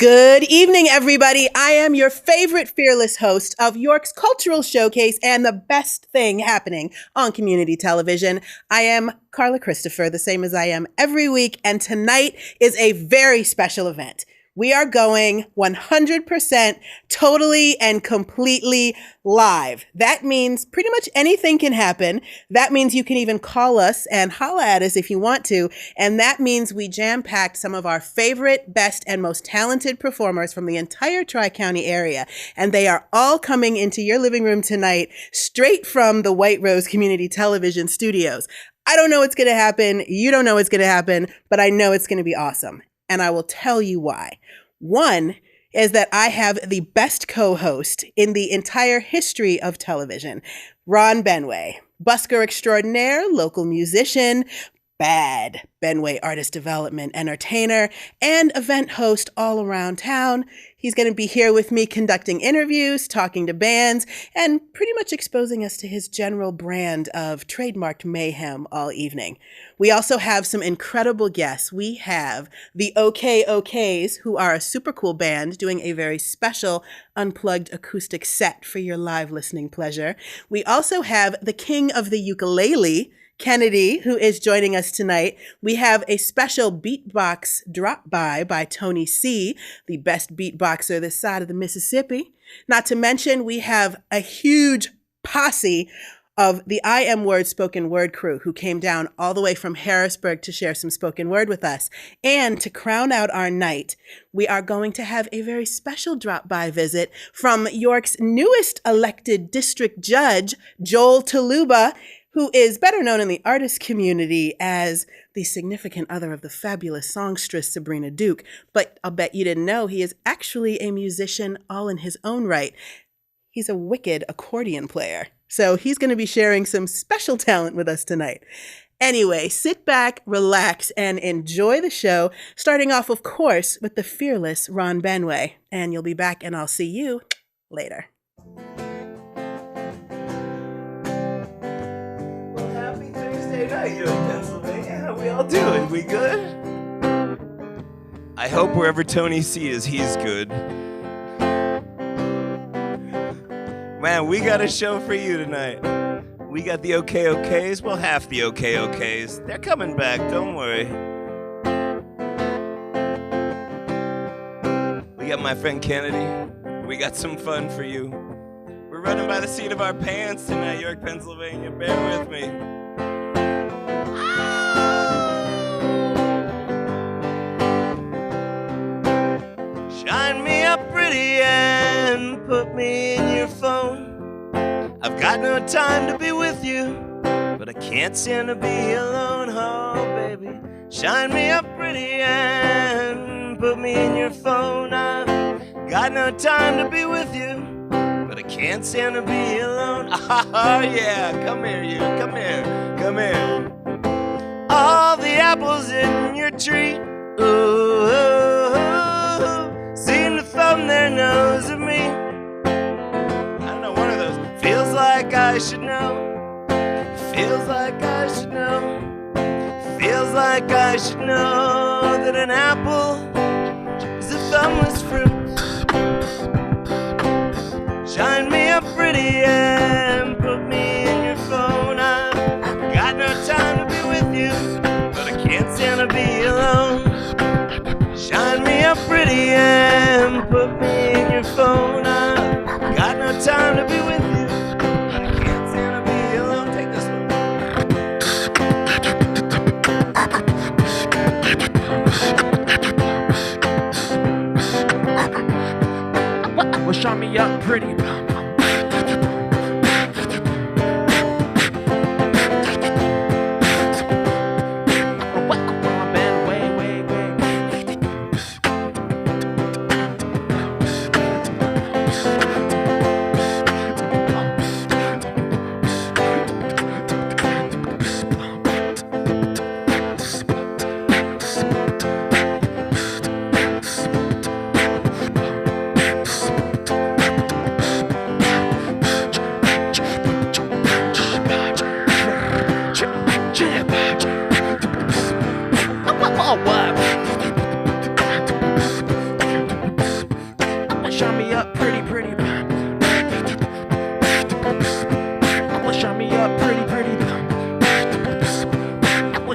Good evening, everybody. I am your favorite fearless host of York's Cultural Showcase and the best thing happening on community television. I am Carla Christopher, the same as I am every week, and tonight is a very special event. We are going 100% totally and completely live. That means pretty much anything can happen. That means you can even call us and holla at us if you want to. And that means we jam-packed some of our favorite, best, and most talented performers from the entire Tri-County area. And they are all coming into your living room tonight, straight from the White Rose Community Television studios. I don't know what's going to happen. You don't know what's going to happen, but I know it's going to be awesome. And I will tell you why. One is that I have the best co-host in the entire history of television, Ron Benway, busker extraordinaire, local musician, bad Benway artist development entertainer, and event host all around town. He's going to be here with me conducting interviews, talking to bands, and pretty much exposing us to his general brand of trademarked mayhem all evening. We also have some incredible guests. We have the OK-OKs, who are a super cool band doing a very special unplugged acoustic set for your live listening pleasure. We also have the king of the ukulele, Kennedy, who is joining us tonight. We have a special beatbox drop by Tony C., the best beatboxer this side of the Mississippi. Not to mention, we have a huge posse of the I Am Word spoken word crew who came down all the way from Harrisburg to share some spoken word with us. And to crown out our night, we are going to have a very special drop-by visit from York's newest elected district judge, Joel Tuluba, who is better known in the artist community as the significant other of the fabulous songstress Sabrina Duke. But I'll bet you didn't know he is actually a musician all in his own right. He's a wicked accordion player. So he's going to be sharing some special talent with us tonight. Anyway, sit back, relax, and enjoy the show, starting off, of course, with the fearless Ron Benway. And you'll be back, and I'll see you later. Night, York, Pennsylvania. How we all doing? We good? I hope wherever Tony C is, he's good. Man, we got a show for you tonight. We got the OK-OKs. Well, half the OK-OKs. They're coming back, don't worry. We got my friend Kennedy. We got some fun for you. We're running by the seat of our pants tonight, York, Pennsylvania. Bear with me. Shine me up pretty and put me in your phone. I've got no time to be with you, but I can't stand to be alone. Oh, baby, shine me up pretty and put me in your phone. I've got no time to be with you, but I can't stand to be alone. Oh, yeah, come here, you, come here, come here. All the apples in your tree, ooh, seem to thumb their nose at me. I don't know, one of those. Feels like I should know. Feels like I should know. Feels like I should know that an apple is a thumbless fruit. Shine me up pretty and put me in your phone. I've got no time to be with you, but I can't stand to be alone. Shine me up pretty and put me in your phone. I've got no time to be with you, but I can't stand to be alone. Take this one. Well, shine me up pretty. shine me up pretty.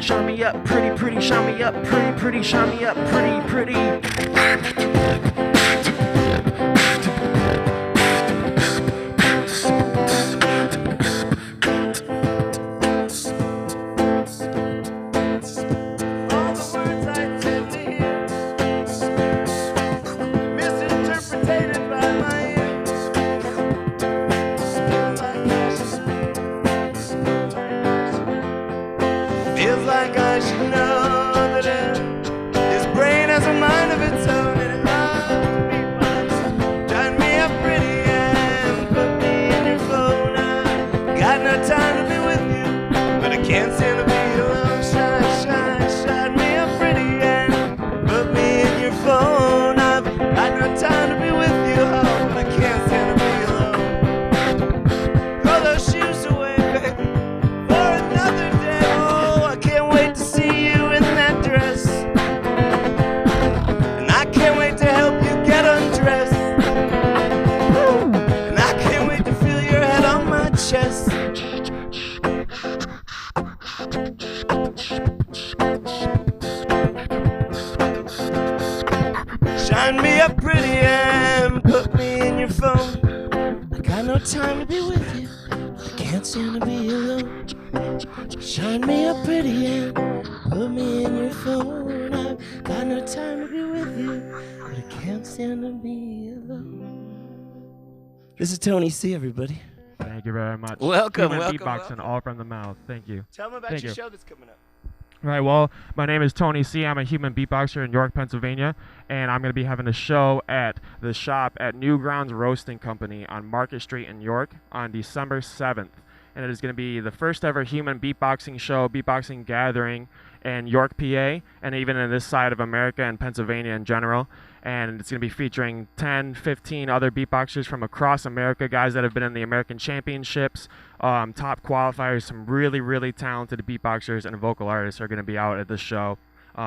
Shine me up pretty. Shine me up pretty. Shine me up pretty. Shine me up pretty. Feels like I should know that his brain has a mind of its own and it loves to be fun. Shine me up pretty and put me in your phone. I got no time to be with you, but I can't stand to be alone. Shine me up pretty and put me in your phone. I've got no time to be with you, oh, but I can't stand to be alone. Throw those shoes away, baby, for another day. Can't wait to see you in that dress, and I can't wait to help you get undressed, and I can't wait to feel your head on my chest. Shine me up pretty and put me in your phone. I got no time to be with you, I can't stand to be alone. Shine me up pretty and put me in your phone. I've got no time to be with you, but I can't stand to be alone. This is Tony C, everybody. Thank you very much. Welcome, Human welcome, beatboxing welcome. all from the mouth. Thank you. Tell them about Thank your you. show that's coming up. Right, well, my name is Tony C. I'm a human beatboxer in York, Pennsylvania, and I'm going to be having a show at the shop at Newgrounds Roasting Company on Market Street in York on December 7th. And it is going to be the first ever human beatboxing show, beatboxing gathering in York, PA, and even in this side of America and Pennsylvania in general. And it's going to be featuring 10, 15 other beatboxers from across America, guys that have been in the American Championships, top qualifiers, some really, really talented beatboxers and vocal artists are going to be out at this show,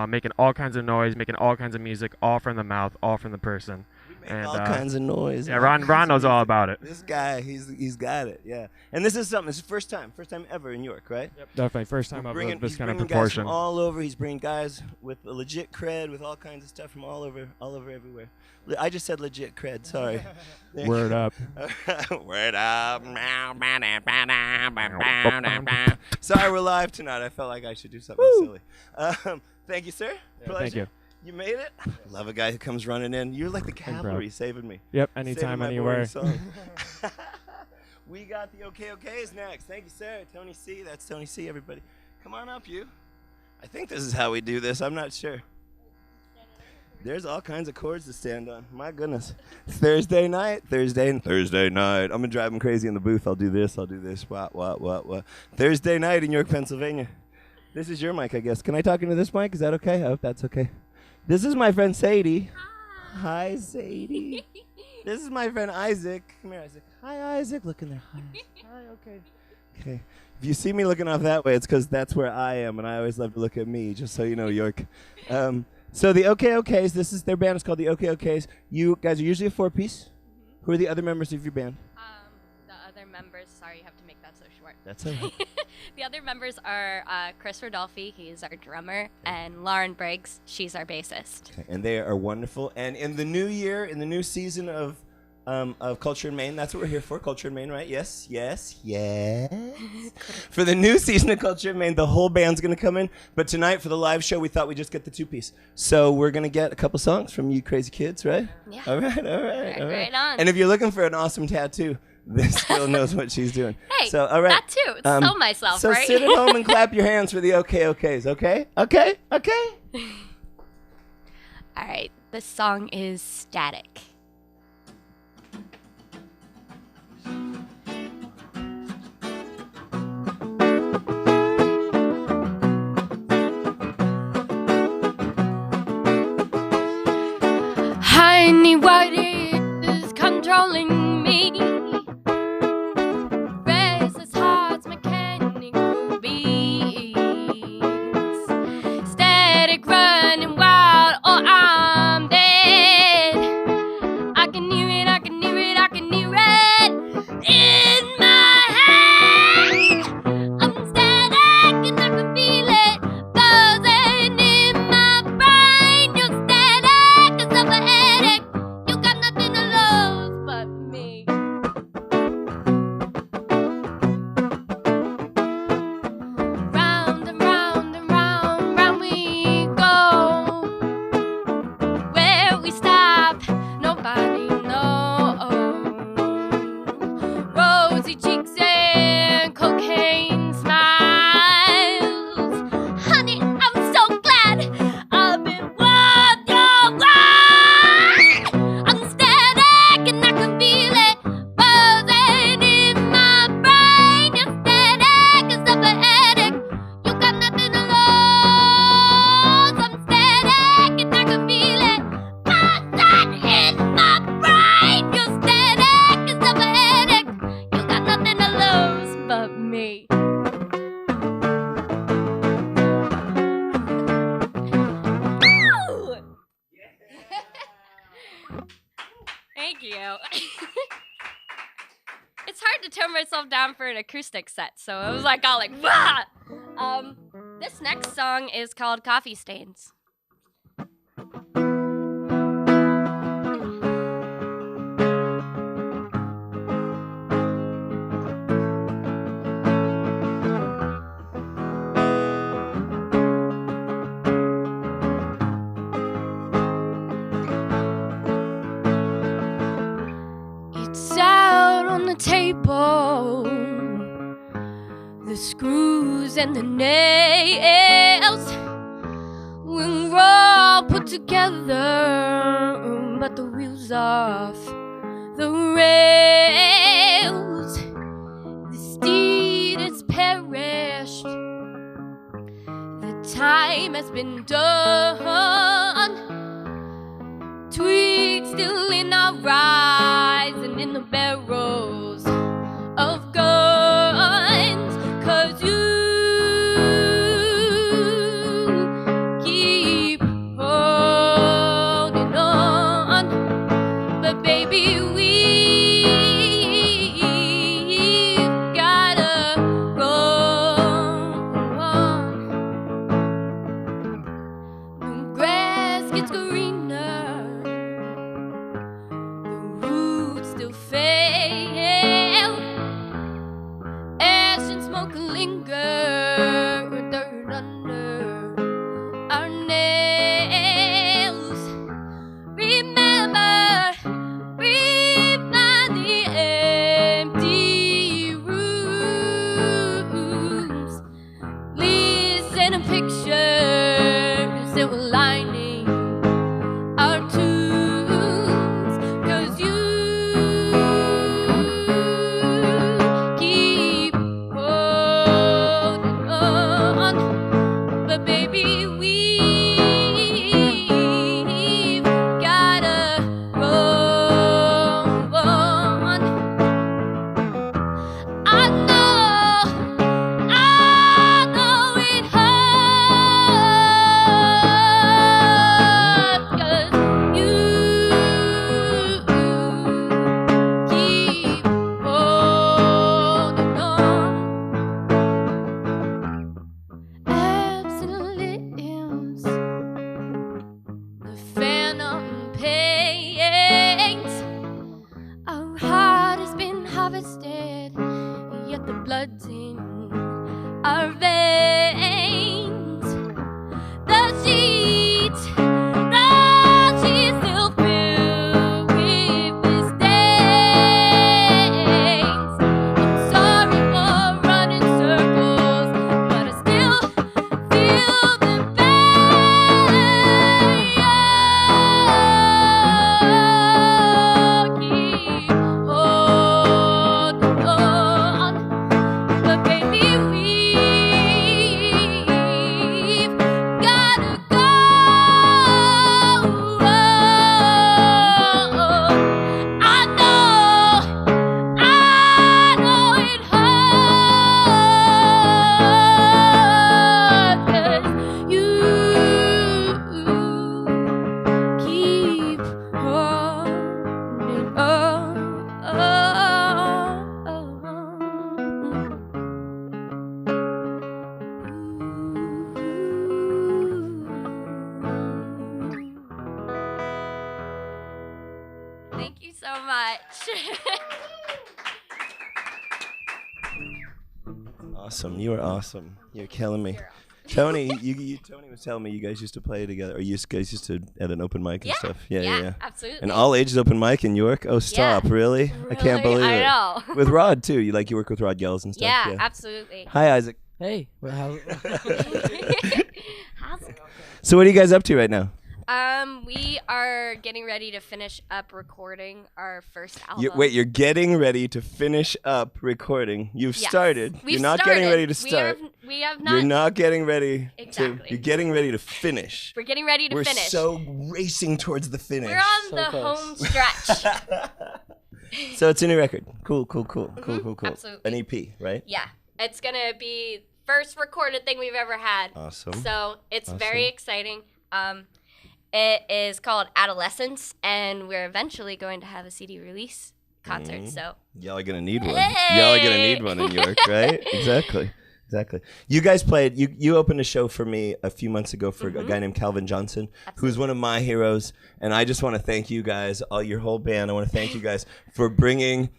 making all kinds of noise, making all kinds of music, all from the mouth, all from the person. And, all kinds of noise. Yeah, Ron knows all about it. This guy, he's got it, yeah. And this is something, this is first time ever in York, right? Yep, definitely. First time of this He's kind of bringing proportion. guys from all over. He's bringing guys with a legit cred, with all kinds of stuff from all over everywhere. I just said legit cred, sorry. Word up. Word up. Sorry, we're live tonight. I felt like I should do something silly. Thank you, sir. Yeah, thank you. You made it? Love a guy who comes running in. You're like the cavalry saving me. Yep, Saving anytime, my anywhere. boring song. We got the OKOKs next. Thank you, sir. Tony C. That's Tony C, everybody. Come on up, you. I think this is how we do this. I'm not sure. There's all kinds of chords to stand on. My goodness. Thursday night. I'm going to drive him crazy in the booth. I'll do this. What. Thursday night in York, Pennsylvania. This is your mic, I guess. Can I talk into this mic? Is that okay? I hope that's okay. This is my friend Sadie. Hi, Sadie. This is my friend Isaac. Come here, Isaac. Hi, Isaac. Look in there. Hi. Hi, okay. Okay. If you see me looking off that way, it's because that's where I am, and I always love to look at me, just so you know, York. So the OKOKs, their band is called the OKOKs. You guys are usually a four-piece. Mm-hmm. Who are the other members of your band? The other members, sorry, you have to make that so short. That's all right. The other members are Chris Rodolfi, he's our drummer, and Lauren Briggs, she's our bassist. Okay. And they are wonderful. And in the new year, in the new season of Culture in Maine, that's what we're here for, Culture in Maine, right? Yes. For the new season of Culture in Maine, the whole band's going to come in. But tonight, for the live show, we thought we'd just get the two-piece. So we're going to get a couple songs from you crazy kids, right? Yeah. All right. Right on. And if you're looking for an awesome tattoo, this girl knows what she's doing. Hey, so, all right. that too. Sell myself, so right? So sit at home and clap your hands for the OKOKs, okay? Okay? All right. This song is Static. I need what is controlling me. Restless hearts, mechanical beats. Static running wild, or I'm dead. I can hear it Thank you. It's hard to tone myself down for an acoustic set, so it was like all like, wah! This next song is called Coffee Stains. It's out on the table, the screws and the nails we're all put together, but the wheels off the rails. The steed is perished, the time has been done. Twigs still in our eyes and in the barrels of guns, 'cause you keep holding on, but baby, we've gotta go on. The grass gets greener, the roots still fail, ash and smoke linger, dirt under our nails. Remember, refind the empty rooms, listen to pictures that were lining our tunes, 'cause you keep holding on, but baby, we've gotta go on. I know it hurts, 'cause you keep holding on. Absent limbs, the phantom pains. Our heart has been harvested, yet the blood's in our veins. The sheets still filled with the stains. I'm sorry for running circles, but I still feel the pain. Keep holding on, but baby, we've gotta go. I know it hurts, 'cause you keep holding on. Thank you so much. Awesome. You are awesome. You're killing me. Tony, Tony was telling me you guys used to play together, or you guys used to at an open mic and stuff. Yeah. Absolutely. An all ages open mic in York. Oh, stop! Really? I can't believe I it. know. With Rod too. You work with Rod Gels and stuff. Yeah, absolutely. Hi, Isaac. Hey, well, how? How's it going? So what are you guys up to right now? We are getting ready to finish up recording our first album. You're getting ready to finish up recording. You've Yes. started. We've You're not started. getting ready to start. We have not. You're not getting ready Exactly. You're getting ready to finish. We're getting ready to We're finish. so racing towards the finish. We're on So the close. home stretch. So it's a new record. Cool. Cool. Absolutely. An EP, right? Yeah, it's gonna be first recorded thing we've ever had. Awesome. So it's Awesome. very exciting. It is called Adolescence, and we're eventually going to have a CD release concert. So Y'all are gonna need one. Hey! Y'all are gonna need one in York, right? Exactly. You guys played. You opened a show for me a few months ago for a guy named Calvin Johnson, who's one of my heroes. And I just want to thank you guys, all your whole band. I want to thank you guys for bringing,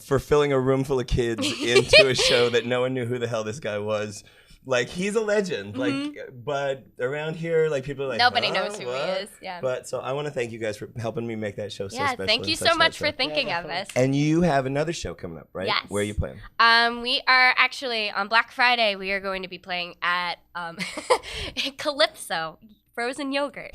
for filling a room full of kids into a show that no one knew who the hell this guy was. Like, he's a legend. Like, but around here, like, people are like, nobody knows who what? he is. Yeah. But so I want to thank you guys for helping me make that show so special. Thank you and so such much that for thinking of us. And you have another show coming up, right? Yes. Where are you playing? We are actually on Black Friday. We are going to be playing at Calypso Frozen Yogurt.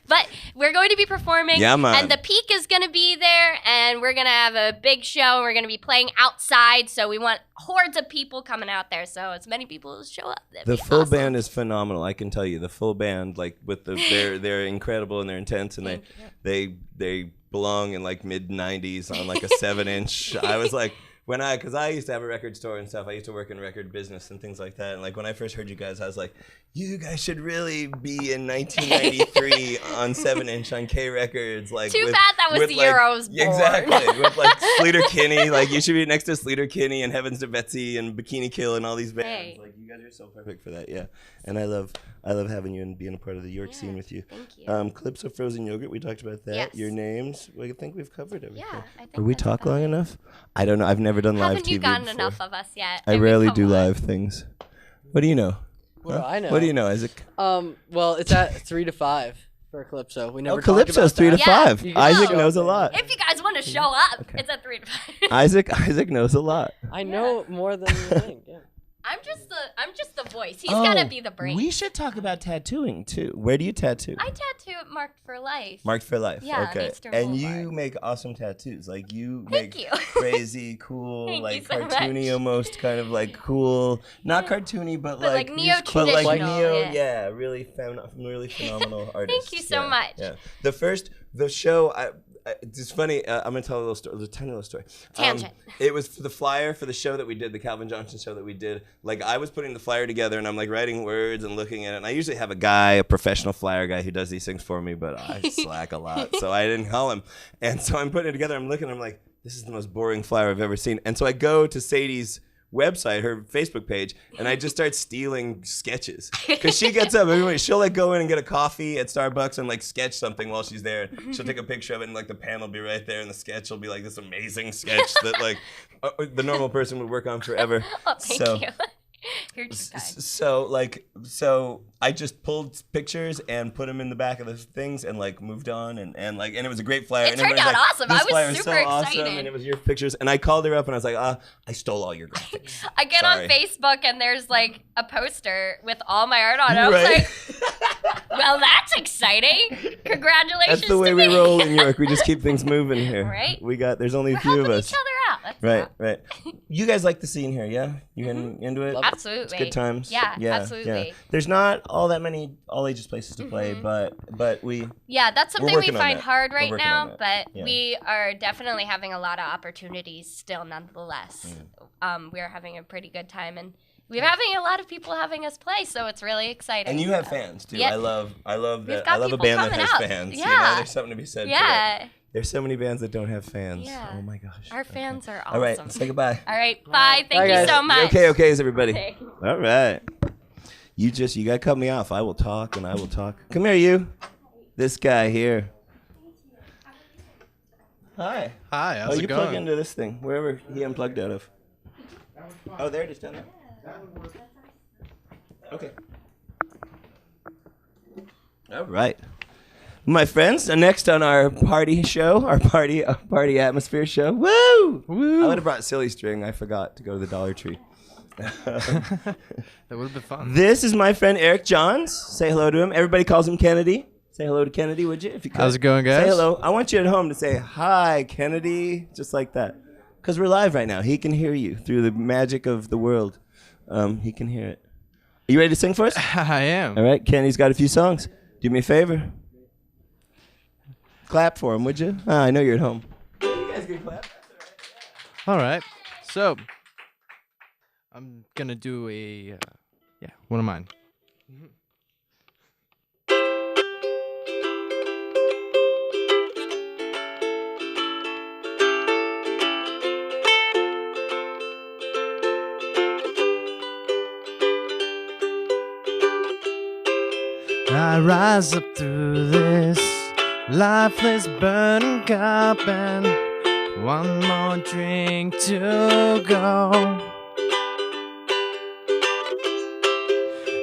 But we're going to be performing, Yeah, man. and the Peak is going to be there, and we're going to have a big show, and we're going to be playing outside, so we want hordes of people coming out there, so as many people as show up. The full band is phenomenal. I can tell you, the full band, like with they're incredible and they're intense, and they belong in like mid '90s on like a 7-inch. I was like, because I used to have a record store and stuff. I used to work in record business and things like that. And like when I first heard you guys, I was like, you guys should really be in 1993 on 7-inch on K Records. Like, Too bad that was the year I was born. Exactly. With like Sleater Kinney, like you should be next to Sleater Kinney and Heavens to Betsy and Bikini Kill and all these bands. Hey. Like you guys are so perfect for that. Yeah. And I love having you and being a part of the York scene with you. Thank you. Calypso Frozen Yogurt, we talked about that. Yes. Your names, I think we've covered everything. Yeah, I think Did we that's talk about long it. enough? I don't know. I've never done live Haven't TV you gotten before. enough of us yet? I mean, rarely come do on. live things. What do you know? What do I know? What do you know, Isaac? Well, it's at 3 to 5 for Calypso. We never Oh, talked Calypso's about 3 to that. Yeah. 5. You can Isaac show knows a up. lot. If you guys want to show up, Okay. it's at 3 to 5. Isaac knows a lot. I know more than you think. Yeah. I'm just the voice. He's gotta be the brain. We should talk about tattooing too. Where do you tattoo? I tattoo at Marked for Life. Marked for Life. Yeah, okay. Eastern And Boulevard. you make awesome tattoos. Like you Thank make you. crazy, cool, Thank you like so cartoony much. almost kind of like cool. Not cartoony, but But, like, but like neo-traditional, neo. yeah. Really phenomenal artist. Thank you so much. Yeah. The show. It's funny. I'm gonna tell a tiny little story. Tangent. It was for the flyer for the show that we did, the Calvin Johnson show that we did. Like I was putting the flyer together, and I'm like writing words and looking at it. And I usually have a professional flyer guy who does these things for me, but I slack a lot, so I didn't call him. And so I'm putting it together. I'm looking. I'm like, this is the most boring flyer I've ever seen. And so I go to Sadie's website, her Facebook page, and I just start stealing sketches because she gets up everybody, she'll like go in and get a coffee at Starbucks and like sketch something while she's there. She'll take a picture of it and like the pen will be right there and the sketch will be like this amazing sketch that like the normal person would work on forever. Oh, thank So- you. You're just kind. So I just pulled pictures and put them in the back of the things and like moved on and it was a great flyer. It and turned everybody's out like, awesome. This I was flyer is super so awesome, excited. and it was your pictures. And I called her up and I was like, I stole all your graphics. I get Sorry. on Facebook and there's like a poster with all my art on it. I was Right. like, well, that's exciting. Congratulations. That's the way to we me. roll in New York. We just keep things moving here. Right. There's only We're a few helping of us. each other out. That's all. Right. You guys like the scene here, yeah? You into it? Love it. Absolutely. It's good times. Yeah, Yeah. absolutely. There's not all that many all ages places to play, but we Yeah, that's something we working on find that. hard We're right working now, on that. but Yeah. we are definitely having a lot of opportunities still nonetheless. Mm. We're having a pretty good time and we're having a lot of people having us play, so it's really exciting. and you have So- fans too. Yeah. I love We've that. got I love a people band that coming has out. fans. You know, Yeah. there's something to be said for that. Yeah, There's so many bands that don't have fans. Yeah. Oh my gosh. our fans are awesome. All right, say goodbye. All right, bye. Thank Bye, you guys. so much. Okay, everybody. Okay. All right. You gotta cut me off. I will talk and I will talk. Come here, you. This guy here. Hi. Hi, how's You it plug going? into this thing, wherever he unplugged out of. Oh, there it is down there. Okay. All right. My friends, next on our party show, our party atmosphere show. Woo! Woo! I would have brought Silly String. I forgot to go to the Dollar Tree. That would have been fun. This is my friend Eric Johns. Say hello to him. Everybody calls him Kennedy. Say hello to Kennedy, would you? If you could. How's it going, guys? Say hello. I want you at home to say, hi, Kennedy, just like that. Because we're live right now. He can hear you through the magic of the world. He can hear it. Are you ready to sing for us? I am. All right, Kenny's got a few songs. Do me a favor. Clap for him, would you? I know you're at home. You guys can clap. All right. So, I'm gonna do a one of mine. rise up through this lifeless burning cup, and one more drink to go.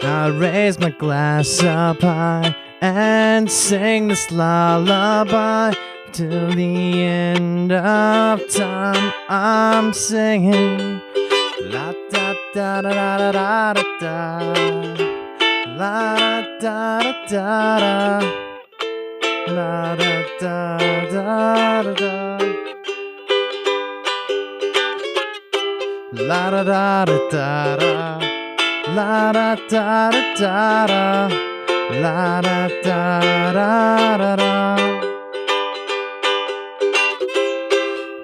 I raise my glass up high and sing this lullaby till the end of time. I'm singing la da da da da da da da, la da da da da, la da da da da da, la da da da da, la da da da da, la da da da da.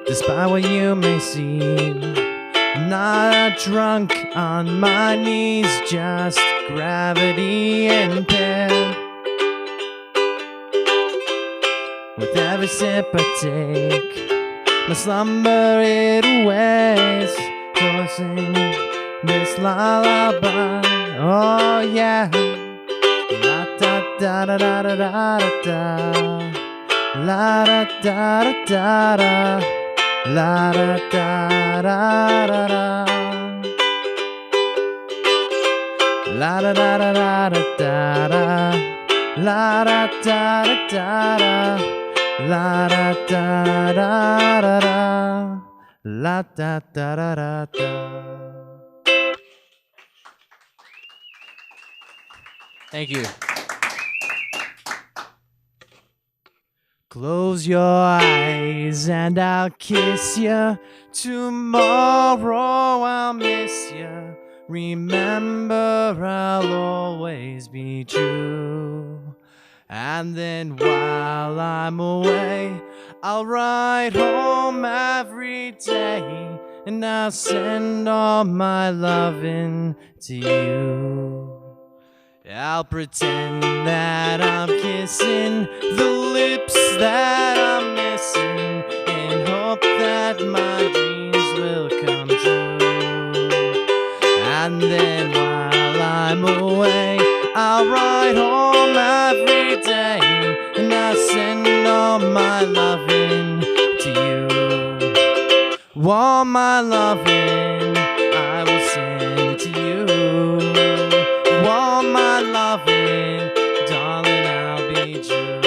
Despite what you may seem, I'm not drunk on my knees, just gravity impaired. With every sip I take, my slumber it aways. So I sing this lullaby, oh yeah. La da da da da da da da, la da da da da, la da da da da da, la da da da da da da, la da da da da, la da da da da, la da da da da. Thank you. Close your eyes and I'll kiss you. Tomorrow I'll miss you. Remember, I'll always be true. And then while I'm away, I'll ride home every day, and I'll send all my loving to you. I'll pretend that I'm kissing the lips that I'm missing, and hope that my dreams will come true. And then while I'm away, I'll ride home every day, and I'll send all my loving to you. All my loving I will send to you. All my loving, darling, I'll be true.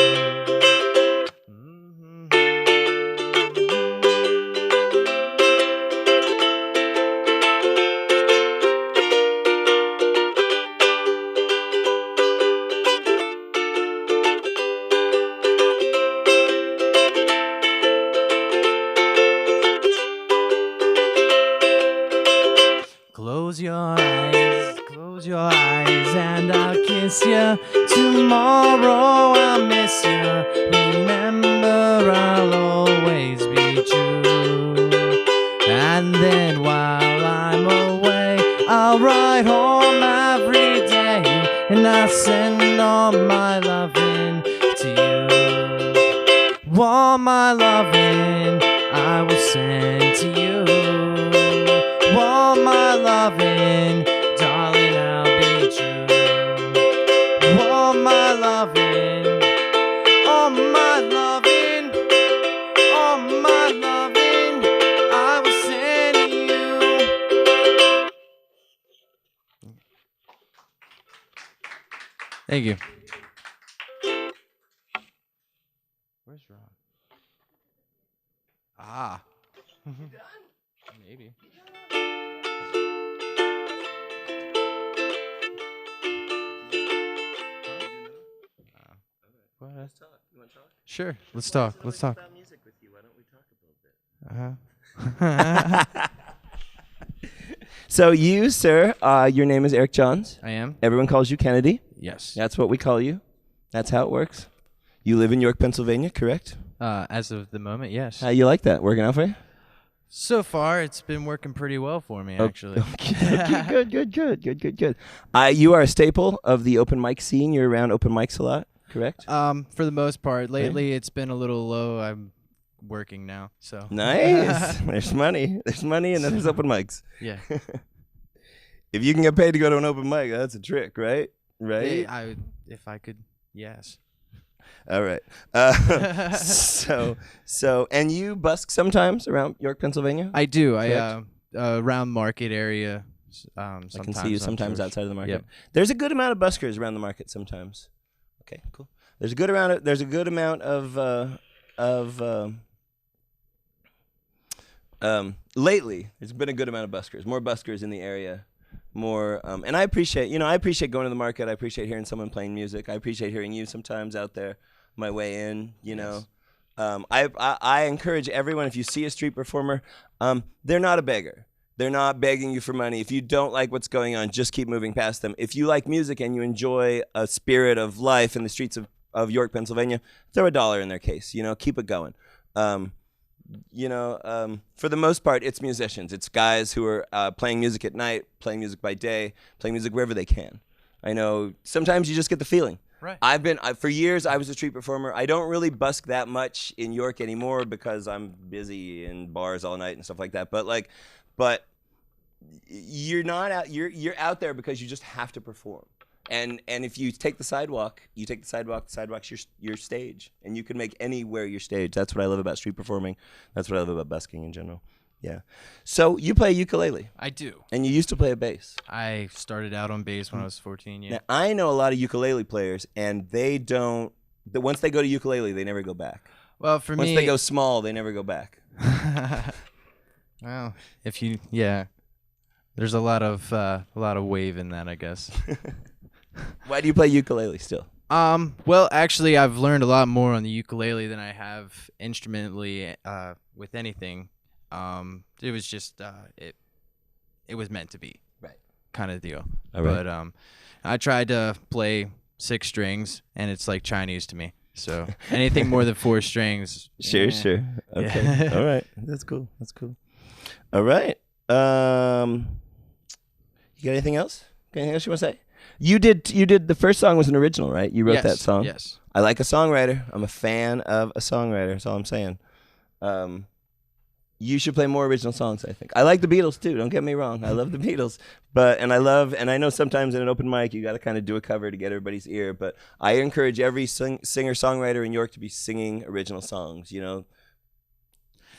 Close your eyes, and I'll kiss you. Tomorrow I'll miss you. Remember, I'll always be true. And then while I'm away, I'll ride home every day, and I'll send all my loving to you. All my loving I will send to you. All my loving, darling, I'll be true. All my loving, all my loving, all my loving, I will send you. Thank you. Where's Ron? Ah. Maybe. What? Let's talk. You want to talk? Sure. Let's talk. Let's talk. About music with you. Why don't we talk a little bit? So you, sir, your name is Eric Johns. I am. Everyone calls you Kennedy. Yes. That's what we call you. That's how it works. You live in York, Pennsylvania, correct? As of the moment, yes. How you like that? Working out for you? So far, it's been working pretty well for me, actually. Okay, good. You are a staple of the open mic scene. You're around open mics a lot, correct? For the most part. Lately, it's been a little low. I'm working now, so. Nice. There's money, and then there's open mics. Yeah. If you can get paid to go to an open mic, that's a trick, right? Right? Hey, if I could Yes. All right. So, and you busk sometimes around York, Pennsylvania? I do. Correct. Around Market area. I can see you sometimes outside of the market. Yep. There's a good amount of buskers around the market sometimes. Okay, cool. There's a good amount of lately. There's been a good amount of buskers. More buskers in the area. More and I appreciate going to the market. I appreciate hearing someone playing music. I appreciate hearing you sometimes out there my way in, I encourage everyone, if you see a street performer, they're not a beggar. They're not begging you for money. If you don't like what's going on, just keep moving past them. If you like music and you enjoy a spirit of life in the streets of York, Pennsylvania, throw $1 in their case, keep it going. For the most part, it's musicians. It's guys who are playing music at night, playing music by day, playing music wherever they can. I know sometimes you just get the feeling. Right. For years, I was a street performer. I don't really busk that much in York anymore because I'm busy in bars all night and stuff like that. But you're not out. You're out there because you just have to perform. And if you take the sidewalk. The sidewalk's your stage, and you can make anywhere your stage. That's what I love about street performing. That's what I love about busking in general. Yeah. So you play ukulele. I do. And you used to play a bass. I started out on bass when I was 14. Yeah. Now, I know a lot of ukulele players, and they don't. Once they go to ukulele, they never go back. Well, for Once me, they go small, they never go back. well, there's a lot of wave in that, I guess. Why do you play ukulele still? Well, actually, I've learned a lot more on the ukulele than I have instrumentally with anything. It was just it was meant to be, right? Kind of deal. All right. But I tried to play 6 strings, and it's like Chinese to me. So anything more than 4 strings. Sure. Okay. Yeah. All right. That's cool. All right. You got anything else? Got anything else you want to say? You did. The first song was an original, right? You wrote that song. Yes. I like a songwriter. I'm a fan of a songwriter. That's all I'm saying. You should play more original songs, I think. I like the Beatles too, don't get me wrong. I love the Beatles. And I know sometimes in an open mic you got to kind of do a cover to get everybody's ear, but I encourage every singer-songwriter in York to be singing original songs,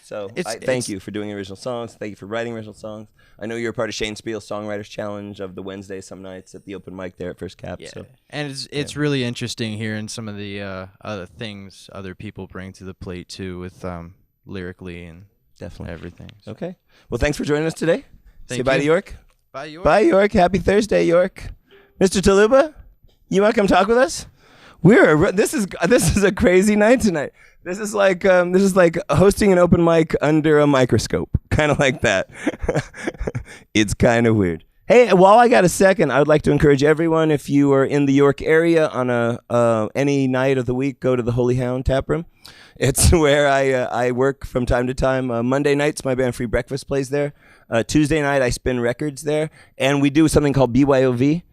So thank you for doing original songs. Thank you for writing original songs. I know you're a part of Shane Spiel's Songwriters Challenge of the Wednesday some nights at the open mic there at First Cap. Yeah. So. And it's really interesting hearing some of the other things other people bring to the plate too, with lyrically and definitely everything. So. Okay. Well, thanks for joining us today. Say bye you. to York. Bye, York. Bye, York. Happy Thursday, York. Mr. Taluba, you want to come talk with us? This is a crazy night tonight. This is like hosting an open mic under a microscope, kind of like that. It's kind of weird. Hey, while I got a second, I would like to encourage everyone, if you are in the York area on any night of the week, go to the Holy Hound Tap Room. It's where I work from time to time. Monday nights, my band Free Breakfast plays there. Tuesday night, I spin records there. And we do something called BYOV.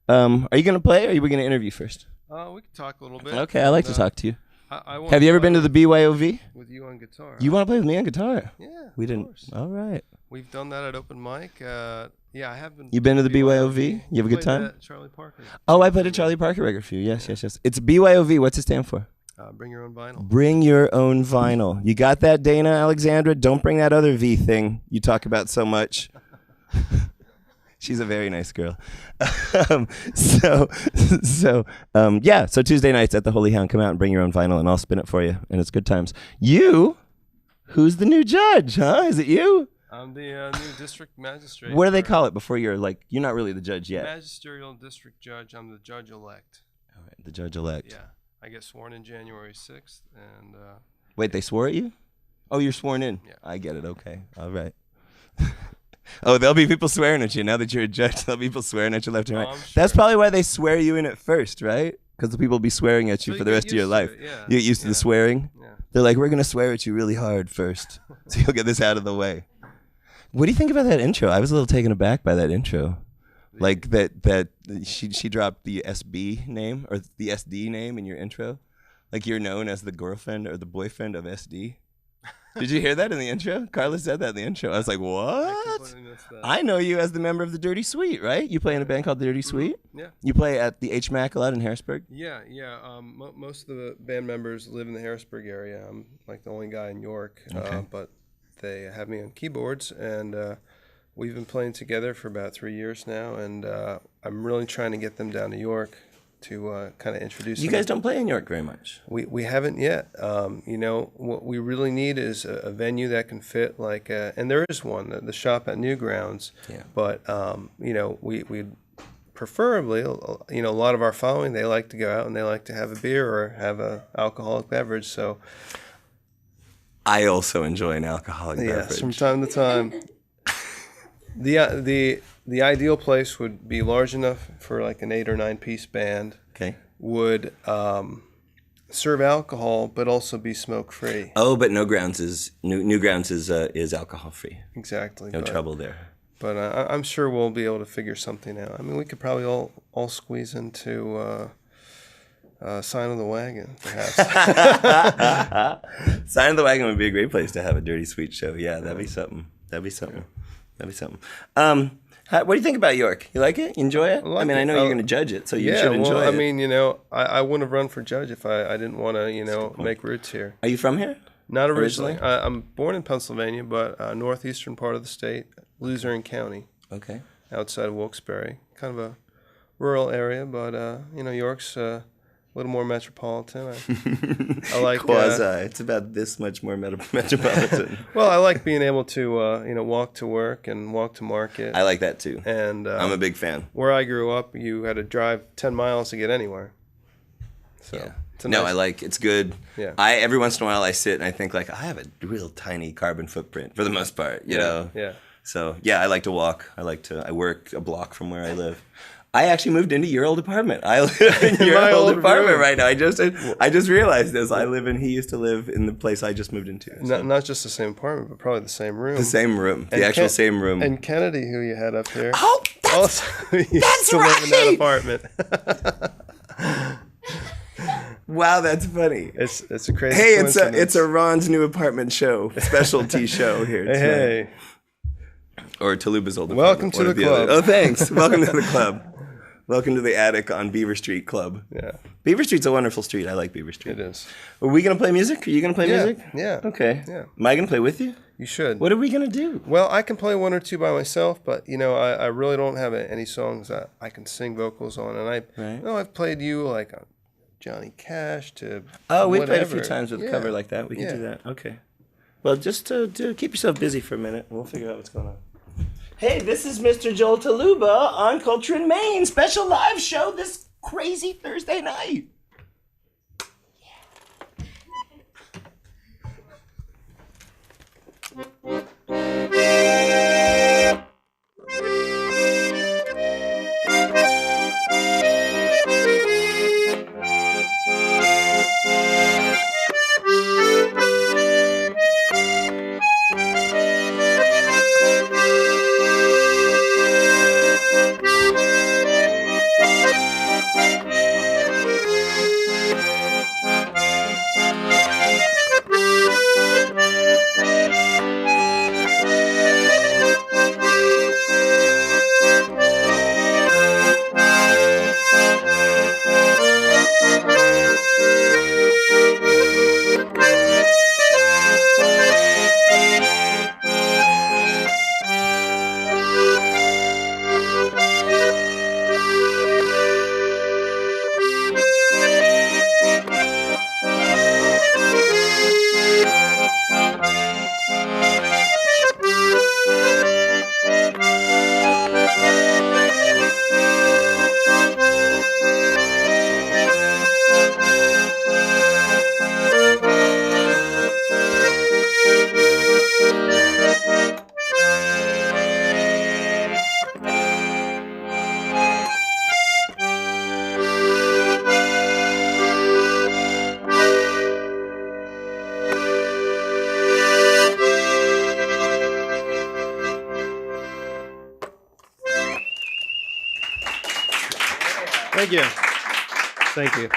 Are you going to play, or are we going to interview first? We can talk a little bit. Okay, I like to talk to you. I Have you ever been to the BYOV? With you on guitar. You want to play with me on guitar? Yeah, we didn't. Course. All right. We've done that at open mic. Yeah, I have been. You been to the BYOV? You have a good time? Charlie Parker. Oh, I played a Charlie Parker record for you. Yes. It's BYOV. What's it stand for? Bring your own vinyl. Bring your own vinyl. You got that, Dana Alexandra? Don't bring that other V thing you talk about so much. She's a very nice girl. So Tuesday nights at the Holy Hound, come out and bring your own vinyl, and I'll spin it for you, and it's good times. Who's the new judge, huh? Is it you? I'm the new district magistrate. What do they call it before you're not really the judge yet? Magisterial district judge. I'm the judge-elect. All right, the judge-elect. Yeah. I get sworn in January 6th, and... Wait, they swore at you? Oh, you're sworn in? Yeah. I get it, okay. All right. Oh, there'll be people swearing at you. Now that you're a judge, there'll be people swearing at you left and right. Sure. That's probably why they swear you in at first, right? Because the people will be swearing at you So for the rest of your life. Yeah. You get used to the swearing? Yeah. They're like, we're going to swear at you really hard first, so you'll get this out of the way. What do you think about that intro? I was a little taken aback by that intro. Like that she dropped the SB name or the SD name in your intro. Like you're known as the girlfriend or the boyfriend of SD. Did you hear that in the intro? Carla said that in the intro. I was like, I what? completely missed that. I know you as the member of the Dirty Sweet, right? You play in a band called the Dirty Sweet? Yeah. You play at the HMAC a lot in Harrisburg? Yeah. Most of the band members live in the Harrisburg area. I'm like the only guy in York, Okay. but they have me on keyboards, and we've been playing together for about 3 years now, and I'm really trying to get them down to York to kind of introduce You them. guys don't play in York very much. We haven't yet. What we really need is a venue that can fit like, and there is one, the shop at Newgrounds. Yeah. But we preferably, a lot of our following, they like to go out and they like to have a beer or have a alcoholic beverage. So I also enjoy an alcoholic yes, beverage. from time to time. The ideal place would be large enough for like an 8 or 9 piece band. Okay. Would serve alcohol, but also be smoke free. Oh, but Newgrounds is alcohol free. Exactly. No but- trouble there. But I'm sure we'll be able to figure something out. I mean, we could probably all squeeze into Sign of the Wagon, perhaps. Sign of the Wagon would be a great place to have a Dirty Sweet show. Yeah, that'd be something. What do you think about York? You like it? You enjoy it? like I it. know you're going to judge it, so you should enjoy well, it. I mean, I wouldn't have run for judge if I didn't want to, make roots here. Are you from here? Not originally. Originally? I'm born in Pennsylvania, but northeastern part of the state, Luzerne County, Okay. outside of Wilkes-Barre. Kind of a rural area, but, York's a little more metropolitan. I like Quasi. It's about this much more metropolitan. Well, I like being able to, walk to work and walk to market. I like that too. And I'm a big fan. where I grew up, you had to drive 10 miles to get anywhere. So Yeah. it's a No, nice- it's good. Yeah. Every once in a while I sit and I think like I have a real tiny carbon footprint for the most part, you know. Yeah. So yeah, I like to walk. I work a block from where I live. I actually moved into your old apartment. I live in your My old old apartment room. right now. I just realized this. He used to live in the place I just moved into. So. Not just the same apartment, but probably the same room. The same room. And The actual Ken- same room. And Kennedy, who you had up here, Oh, also used that's to live in that right! apartment. Wow, that's funny. It's a crazy Hey, coincidence. it's a Ron's new apartment show, specialty show here tonight. Hey, Or Taluba's old Welcome apartment, to one the or club. other. Oh, thanks. Welcome to the club. Welcome to the attic on Beaver Street Club. yeah, Beaver Street's a wonderful street. I like Beaver Street. it is. Are we going to play music? Are you going to play Yeah, music? yeah. Okay. Yeah. Am I going to play with you? You should. What are we going to do? Well, I can play one or two by myself, but I really don't have any songs that I can sing vocals on. And Right. I've played you like on Johnny Cash to Oh, we've played a whatever. few times with a Yeah. cover like that. We can Yeah. do that. Okay. Well, just to keep yourself busy for a minute. We'll figure out what's going on. Hey, this is Mr. Joel Taluba on Culture in Maine. Special live show this crazy Thursday night. Thank you. Thank you.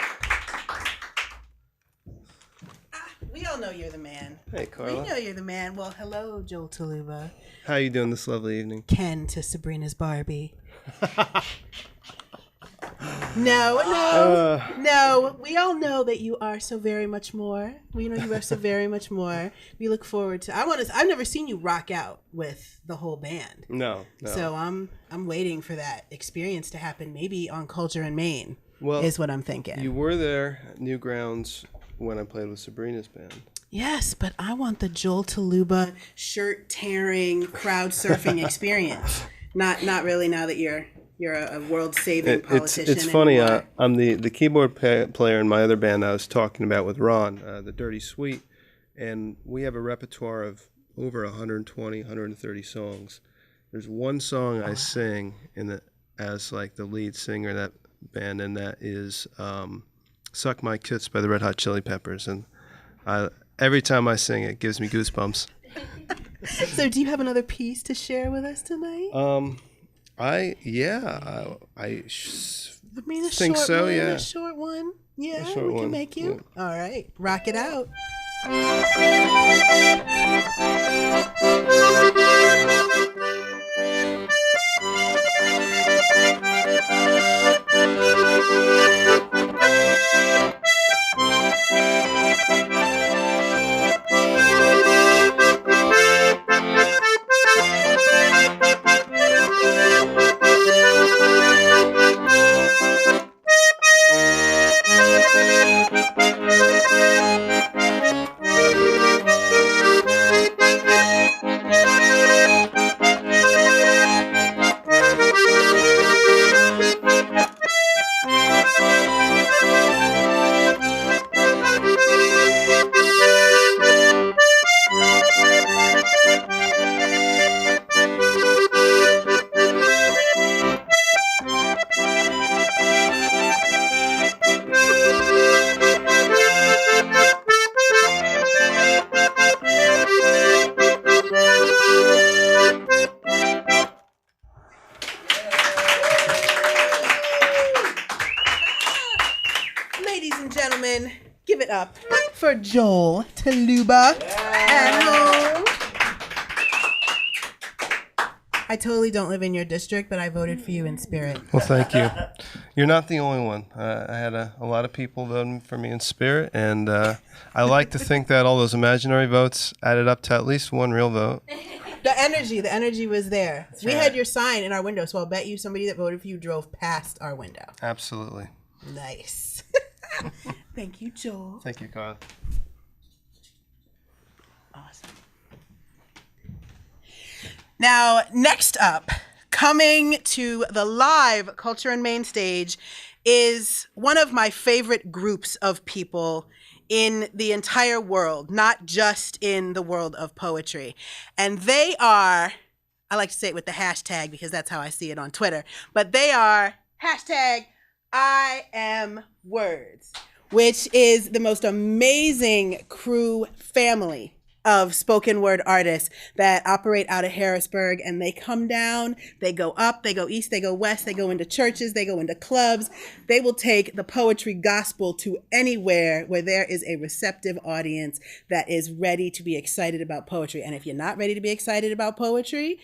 We all know you're the man. Hey, Carla. We know you're the man. Well, hello, Joel Taluba. How are you doing this lovely evening? Ken to Sabrina's Barbie. No. We all know that you are so very much more. We know you are so very much more. We look forward to. I've never seen you rock out with the whole band. No. So I'm waiting for that experience to happen. Maybe on Culture in Maine. Well, is what I'm thinking. You were there at Newgrounds when I played with Sabrina's band. Yes, but I want the Joel Taluba shirt tearing, crowd surfing experience. Not really. Now that you're a world saving politician. It's funny. I'm the keyboard player in my other band I was talking about with Ron, the Dirty Sweet, and we have a repertoire of over 120, 130 songs. There's one song I sing as like the lead singer in that band, and that is "Suck My Kiss" by the Red Hot Chili Peppers, and every time I sing it gives me goosebumps. So do you have another piece to share with us tonight? I think so. Yeah, a short one. Yeah, short we one. can make you. Yeah. All right, rock it out. Give it up for Joel Taluba at home. I totally don't live in your district, but I voted for you in spirit. Well, thank you. You're not the only one. I had a lot of people voting for me in spirit, and I like to think that all those imaginary votes added up to at least one real vote. The energy was there. That's right. Had your sign in our window, so I'll bet you somebody that voted for you drove past our window. Absolutely. Nice. Thank you, Joel. Thank you, Kyle. Awesome. Now, next up, coming to the live Culture in Maine stage is one of my favorite groups of people in the entire world, not just in the world of poetry. And they are, I like to say it with the hashtag because that's how I see it on Twitter, but they are hashtag I am words, which is the most amazing crew family of spoken word artists that operate out of Harrisburg, and they come down, they go up, they go east, they go west, they go into churches, they go into clubs. They will take the poetry gospel to anywhere where there is a receptive audience that is ready to be excited about poetry. And if you're not ready to be excited about poetry,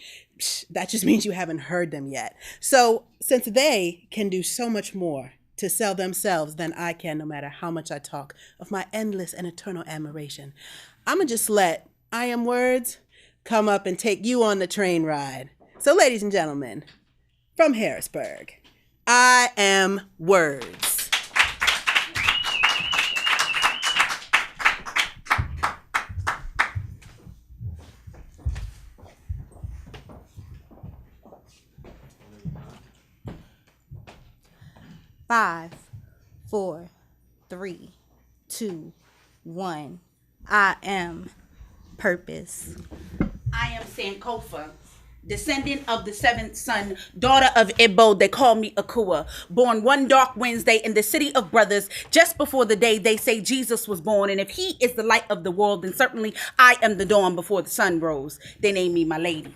that just means you haven't heard them yet. So since they can do so much more to sell themselves than I can, no matter how much I talk of my endless and eternal admiration, I'm going to just let I Am Words come up and take you on the train ride. So ladies and gentlemen, from Harrisburg, I Am Words. Five, 4, 3, 2, 1. I am purpose. I am Sankofa, descendant of the seventh son, daughter of Ibo. They call me Akua, born one dark Wednesday in the city of brothers, just before the day they say Jesus was born. And if he is the light of the world, then certainly I am the dawn before the sun rose. They name me my lady.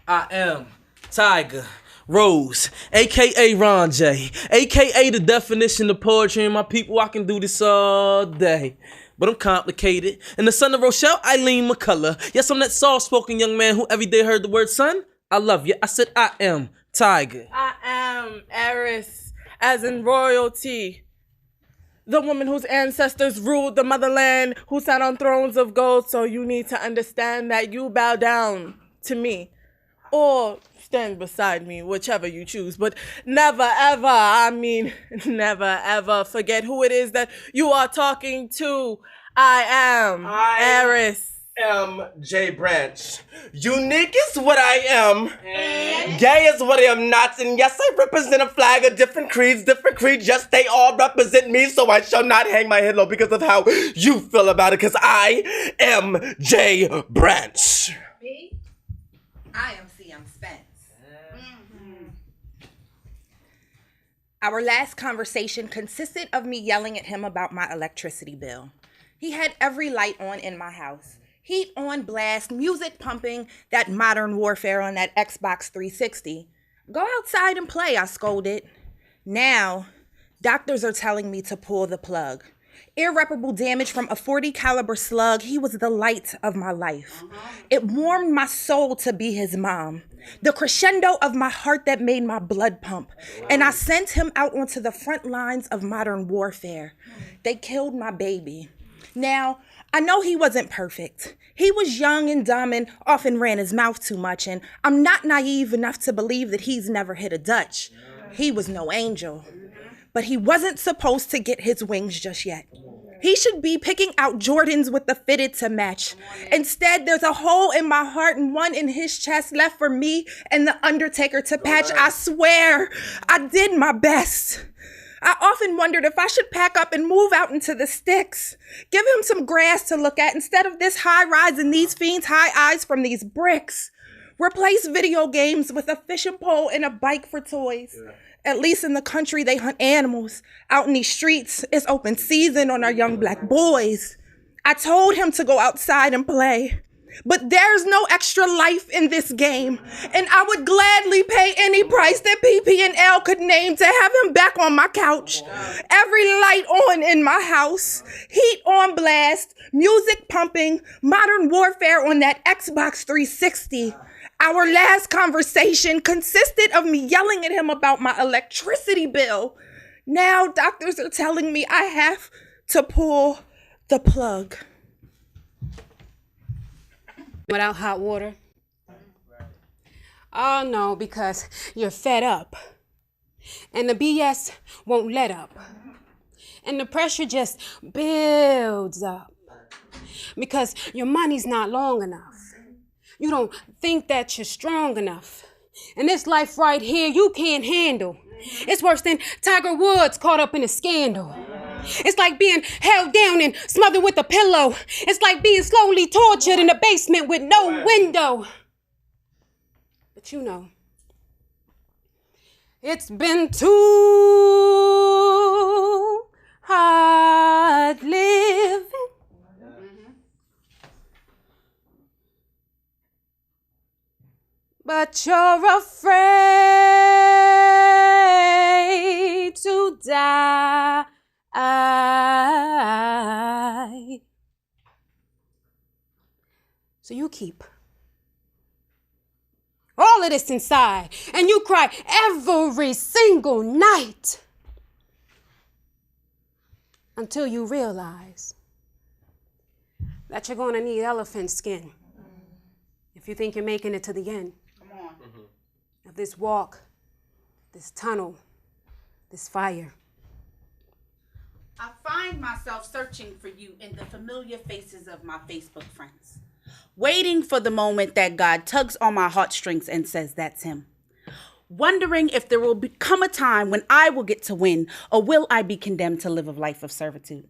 I am Tiger Rose, a.k.a. Ron J, a.k.a. the definition of poetry. And my people, I can do this all day. but I'm complicated. And the son of Rochelle, Eileen McCullough. Yes, I'm that soft-spoken young man who every day heard the word son. I love you. I said I am Tiger. I am heiress, as in royalty. The woman whose ancestors ruled the motherland, who sat on thrones of gold. So you need to understand that you bow down to me. Or stand beside me, whichever you choose. But never ever, never ever forget who it is that you are talking to. I am heiress. J Branch. Unique is what I am. Gay is what I am not. And yes, I represent a flag of different creeds. Yes, they all represent me. So I shall not hang my head low because of how you feel about it. Because I am J Branch. Me? I am CM Spence. Our last conversation consisted of me yelling at him about my electricity bill. He had every light on in my house. Heat on blast, music pumping, that Modern Warfare on that Xbox 360. Go outside and play, I scolded. Now, doctors are telling me to pull the plug. Irreparable damage from a .40 caliber slug. He was the light of my life. It warmed my soul to be his mom. The crescendo of my heart that made my blood pump. And I sent him out onto the front lines of modern warfare. They killed my baby. Now, I know he wasn't perfect. He was young and dumb and often ran his mouth too much, and I'm not naive enough to believe that he's never hit a Dutch. He was no angel. But he wasn't supposed to get his wings just yet. He should be picking out Jordans with the fitted to match. Instead, there's a hole in my heart and one in his chest left for me and the Undertaker to patch. I swear, I did my best. I often wondered if I should pack up and move out into the sticks. Give him some grass to look at instead of this high rise and these fiends' high eyes from these bricks. Replace video games with a fishing pole and a bike for toys. At least in the country, they hunt animals. Out in these streets, it's open season on our young black boys. I told him to go outside and play. But there's no extra life in this game. And I would gladly pay any price that PP&L could name to have him back on my couch. Every light on in my house. Heat on blast. Music pumping. Modern Warfare on that Xbox 360. Our last conversation consisted of me yelling at him about my electricity bill. Now doctors are telling me I have to pull the plug. Without hot water? Oh no, because you're fed up. And the BS won't let up. And the pressure just builds up. Because your money's not long enough. You don't think that you're strong enough. And this life right here, you can't handle. It's worse than Tiger Woods caught up in a scandal. It's like being held down and smothered with a pillow. It's like being slowly tortured in a basement with no window. But you know, it's been too hard living. But you're afraid to die. So you keep all of this inside and you cry every single night until you realize that you're going to need elephant skin if you think you're making it to the end of this walk, this tunnel, this fire. I find myself searching for you in the familiar faces of my Facebook friends, waiting for the moment that God tugs on my heartstrings and says, that's him. Wondering if there will become a time when I will get to win, or will I be condemned to live a life of servitude?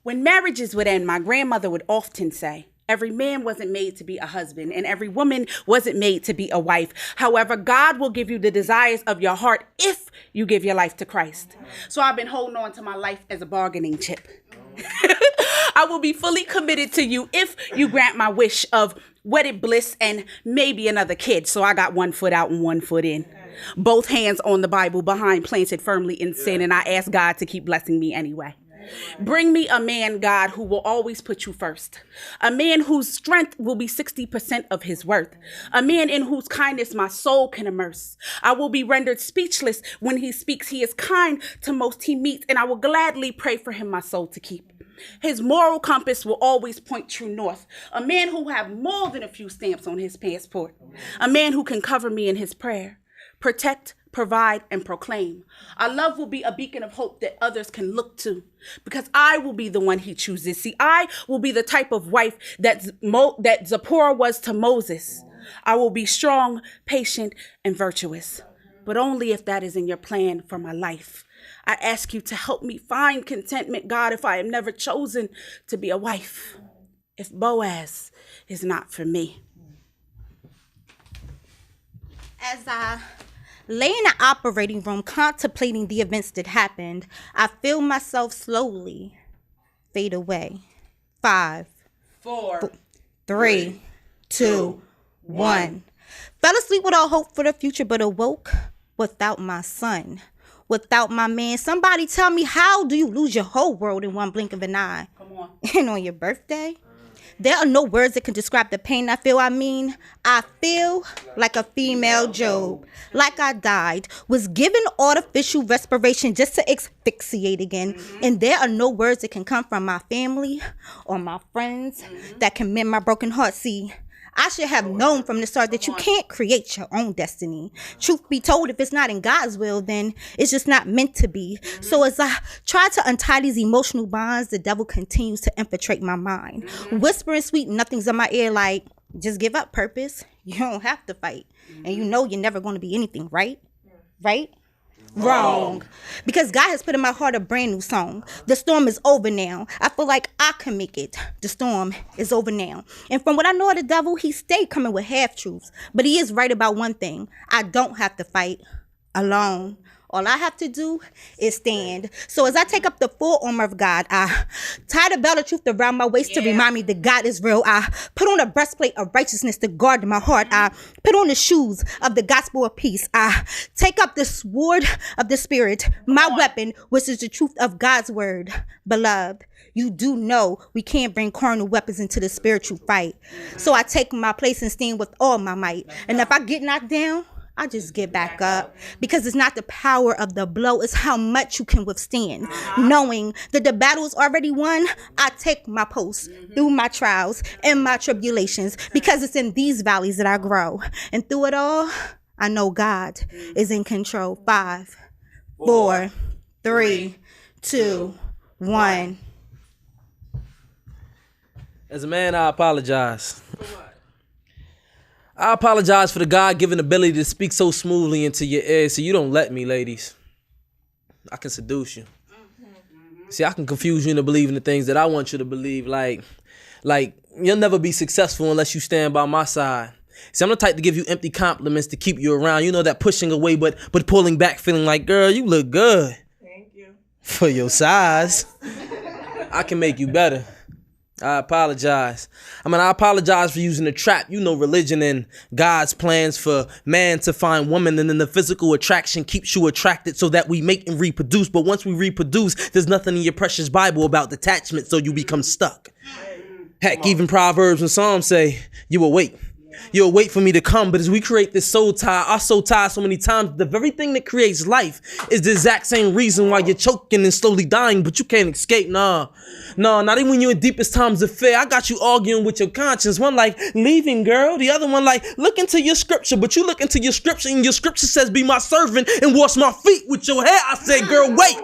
When marriages would end, my grandmother would often say, every man wasn't made to be a husband, and every woman wasn't made to be a wife. However, God will give you the desires of your heart if you give your life to Christ. So I've been holding on to my life as a bargaining chip. I will be fully committed to you if you grant my wish of wedded bliss and maybe another kid. So I got 1 foot out and 1 foot in. Both hands on the Bible, behind planted firmly in sin, and I ask God to keep blessing me anyway. Bring me a man, God, who will always put you first. A man whose strength will be 60% of his worth. A man in whose kindness my soul can immerse. I will be rendered speechless when he speaks. He is kind to most he meets, and I will gladly pray for him my soul to keep. His moral compass will always point true north. A man who will have more than a few stamps on his passport. A man who can cover me in his prayer. Protect, provide, and proclaim. Our love will be a beacon of hope that others can look to, because I will be the one he chooses. See, I will be the type of wife that Zipporah was to Moses. I will be strong, patient, and virtuous, but only if that is in your plan for my life. I ask you to help me find contentment, God, if I am never chosen to be a wife, if Boaz is not for me. As I lay in the operating room contemplating the events that happened, I feel myself slowly fade away. 5, 4, 3, 2, 1. Fell asleep without hope for the future, but awoke without my son, without my man. Somebody tell me, how do you lose your whole world in one blink of an eye? Come on. And on your birthday? There are no words that can describe the pain I feel. I feel like a female Job, like I died, was given artificial respiration just to asphyxiate again. And there are no words that can come from my family or my friends that can mend my broken heart. See, I should have known from the start that you can't create your own destiny. Truth be told, if it's not in God's will, then it's just not meant to be. So as I try to untie these emotional bonds, the devil continues to infiltrate my mind. Whispering sweet nothings in my ear like, just give up, purpose. You don't have to fight. And you know you're never going to be anything, right? Right? Wrong. Because God has put in my heart a brand new song. The storm is over now. I feel like I can make it. The storm is over now. And from what I know of the devil, he stayed coming with half-truths. But he is right about one thing. I don't have to fight alone. All I have to do is stand. So as I take up the full armor of God, I tie the belt of truth around my waist to remind me that God is real. I put on a breastplate of righteousness to guard my heart. I put on the shoes of the gospel of peace. I take up the sword of the spirit, my weapon, which is the truth of God's word. Beloved, you do know we can't bring carnal weapons into the spiritual fight. So I take my place and stand with all my might. And if I get knocked down, I just get back up, because it's not the power of the blow, it's how much you can withstand. Knowing that the battle is already won, I take my post through my trials and my tribulations, because it's in these valleys that I grow. And through it all, I know God is in control. 5, 4, 3, 2, 1. As a man, I apologize. I apologize for the God-given ability to speak so smoothly into your ear, so you don't let me, ladies. I can seduce you. See, I can confuse you into believing the things that I want you to believe. Like you'll never be successful unless you stand by my side. See, I'm the type to give you empty compliments to keep you around. You know, that pushing away but pulling back, feeling like, girl, you look good. Thank you. For your size. I can make you better. I apologize. I apologize for using the trap. You know, religion and God's plans for man to find woman, and then the physical attraction keeps you attracted so that we make and reproduce. But once we reproduce, there's nothing in your precious Bible about detachment, so you become stuck. Heck, even Proverbs and Psalms say, you will wait. You'll wait for me to come. But as we create this soul tie, our soul tie so many times, the very thing that creates life is the exact same reason why you're choking and slowly dying, but you can't escape. Nah, not even when you're in deepest times of fear. I got you arguing with your conscience. One like, leaving, girl. The other one like, look into your scripture. But you look into your scripture and your scripture says, be my servant and wash my feet with your hair. I said, girl, wait.